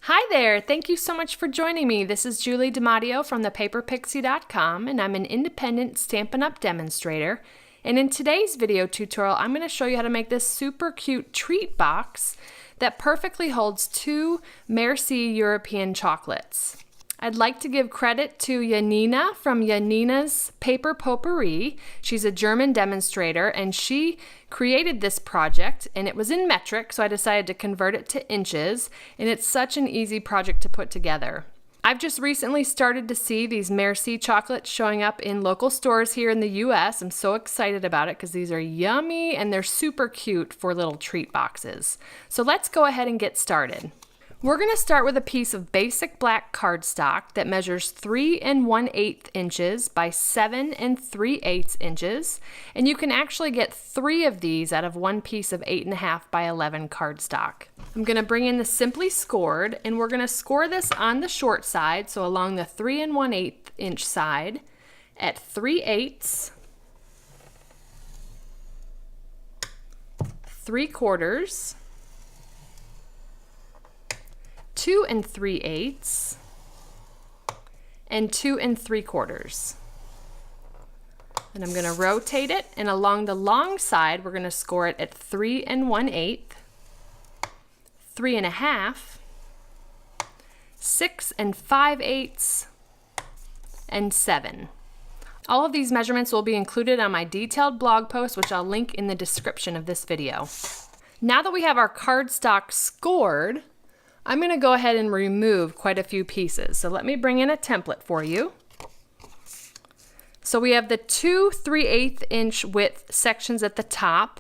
Hi there! Thank you so much for joining me. This is Julie DiMatteo from thepaperpixie.com, and I'm an independent Stampin' Up! Demonstrator. And in today's video tutorial, I'm going to show you how to make this super cute treat box that perfectly holds 2 Merci European chocolates. I'd like to give credit to Janina from Janina's Paper Potpourri. She's a German demonstrator, and she created this project, and it was in metric, so I decided to convert it to inches, and it's such an easy project to put together. I've just recently started to see these Merci chocolates showing up in local stores here in the US. I'm so excited about it because these are yummy and they're super cute for little treat boxes. So let's go ahead and get started. We're going to start with a piece of basic black cardstock that measures 3 1/8 inches by 7 3/8 inches, and you can actually get 3 of these out of one piece of 8.5 by 11 cardstock. I'm going to bring in the Simply Scored, and we're going to score this on the short side, so along the 3 1/8 inch side at 3/8, 3/4, 2 3/8, and 2 3/4. And I'm going to rotate it, and along the long side, we're going to score it at 3 1/8, 3 1/2, 6 5/8, and 7. All of these measurements will be included on my detailed blog post, which I'll link in the description of this video. Now that we have our cardstock scored, I'm going to go ahead and remove quite a few pieces. So let me bring in a template for you. So we have the 2 3/8 inch width sections at the top,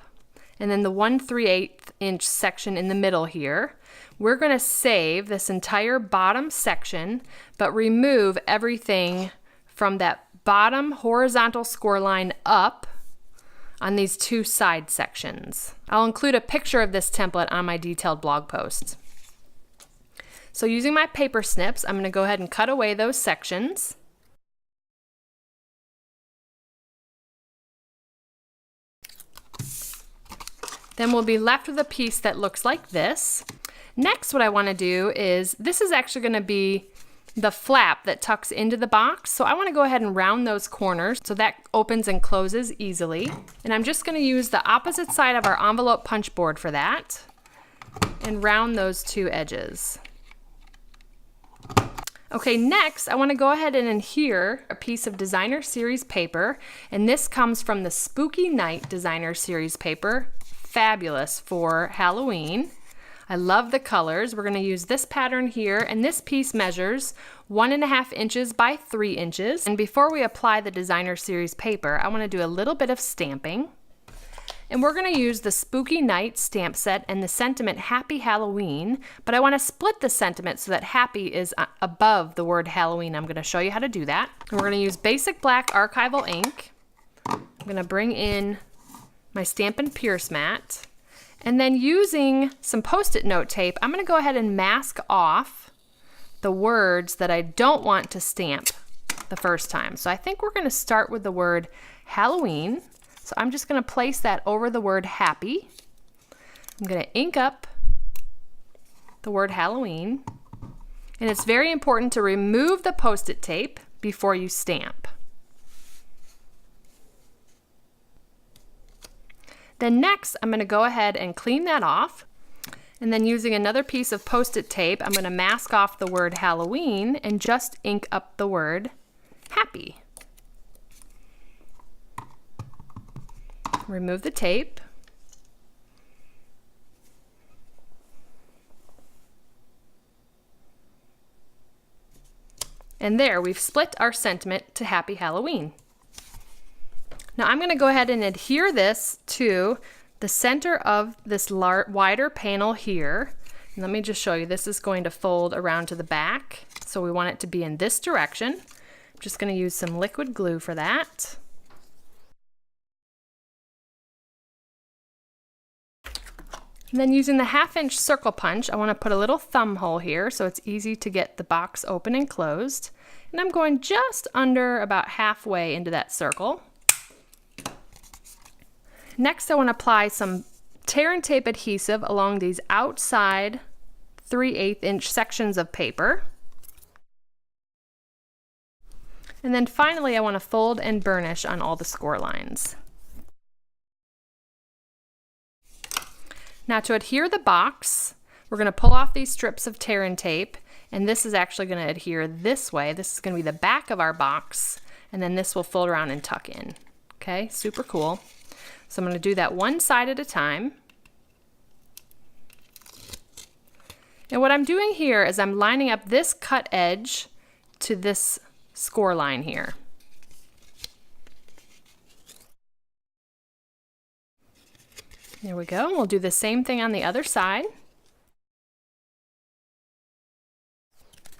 and then the 1 3/8 inch section in the middle here. We're going to save this entire bottom section, but remove everything from that bottom horizontal score line up on these 2 side sections. I'll include a picture of this template on my detailed blog post. So using my paper snips, I'm going to go ahead and cut away those sections. Then we'll be left with a piece that looks like this. Next, what I want to do is, this is actually going to be the flap that tucks into the box. So I want to go ahead and round those corners so that opens and closes easily. And I'm just going to use the opposite side of our envelope punch board for that and round those 2 edges. Okay, next I want to go ahead and adhere a piece of Designer Series paper, and this comes from the Spooky Night Designer Series paper. Fabulous for Halloween. I love the colors. We're going to use this pattern here, and this piece measures 1 1/2 inches by 3 inches. And before we apply the Designer Series paper, I want to do a little bit of stamping. And we're going to use the Spooky Night stamp set and the sentiment Happy Halloween, but I want to split the sentiment so that happy is above the word Halloween. I'm going to show you how to do that. And we're going to use basic black archival ink. I'm going to bring in my Stampin' Pierce mat, and then using some Post-it note tape, I'm going to go ahead and mask off the words that I don't want to stamp the first time. So I think we're going to start with the word Halloween. So I'm just going to place that over the word happy. I'm going to ink up the word Halloween. And it's very important to remove the Post-it tape before you stamp. Then next, I'm going to go ahead and clean that off. And then using another piece of Post-it tape, I'm going to mask off the word Halloween and just ink up the word happy. Remove the tape. And there, we've split our sentiment to Happy Halloween. Now I'm going to go ahead and adhere this to the center of this wider panel here. And let me just show you, this is going to fold around to the back. So we want it to be in this direction. I'm just going to use some liquid glue for that. And then using the 1/2 inch circle punch, I want to put a little thumb hole here so it's easy to get the box open and closed. And I'm going just under about halfway into that circle. Next, I want to apply some tear and tape adhesive along these outside 3/8 inch sections of paper. And then finally, I want to fold and burnish on all the score lines. Now to adhere the box, we're going to pull off these strips of tear and tape, and this is actually going to adhere this way. This is going to be the back of our box, and then this will fold around and tuck in. Okay, super cool. So I'm going to do that one side at a time. And what I'm doing here is I'm lining up this cut edge to this score line here. There we go. We'll do the same thing on the other side.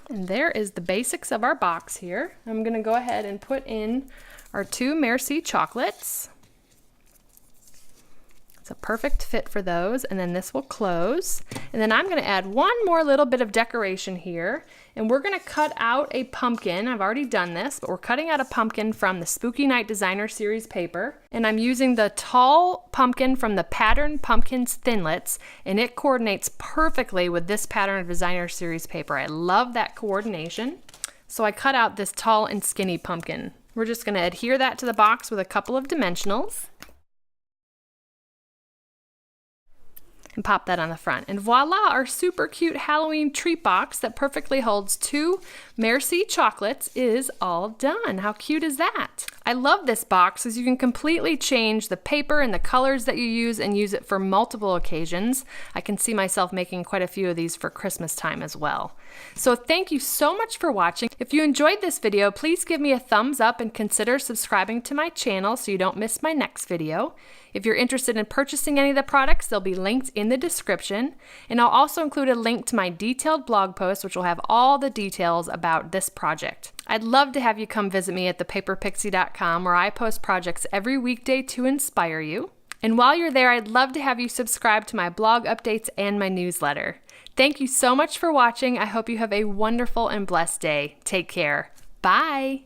And there is the basics of our box here. I'm going to go ahead and put in our 2 Merci chocolates. It's a perfect fit for those, and then this will close. And then I'm going to add one more little bit of decoration here, and we're going to cut out a pumpkin. I've already done this, but we're cutting out a pumpkin from the Spooky Night Designer Series paper, and I'm using the tall pumpkin from the Pattern Pumpkins Thinlits, and it coordinates perfectly with this Pattern Designer Series paper. I love that coordination. So I cut out this tall and skinny pumpkin. We're just going to adhere that to the box with a couple of dimensionals. And pop that on the front. And voila, our super cute Halloween treat box that perfectly holds 2 Merci chocolates is all done. How cute is that? I love this box as you can completely change the paper and the colors that you use and use it for multiple occasions. I can see myself making quite a few of these for Christmas time as well. So thank you so much for watching. If you enjoyed this video, please give me a thumbs up and consider subscribing to my channel so you don't miss my next video. If you're interested in purchasing any of the products, they'll be linked in the description. And I'll also include a link to my detailed blog post, which will have all the details about this project. I'd love to have you come visit me at thepaperpixie.com, where I post projects every weekday to inspire you. And while you're there, I'd love to have you subscribe to my blog updates and my newsletter. Thank you so much for watching. I hope you have a wonderful and blessed day. Take care. Bye.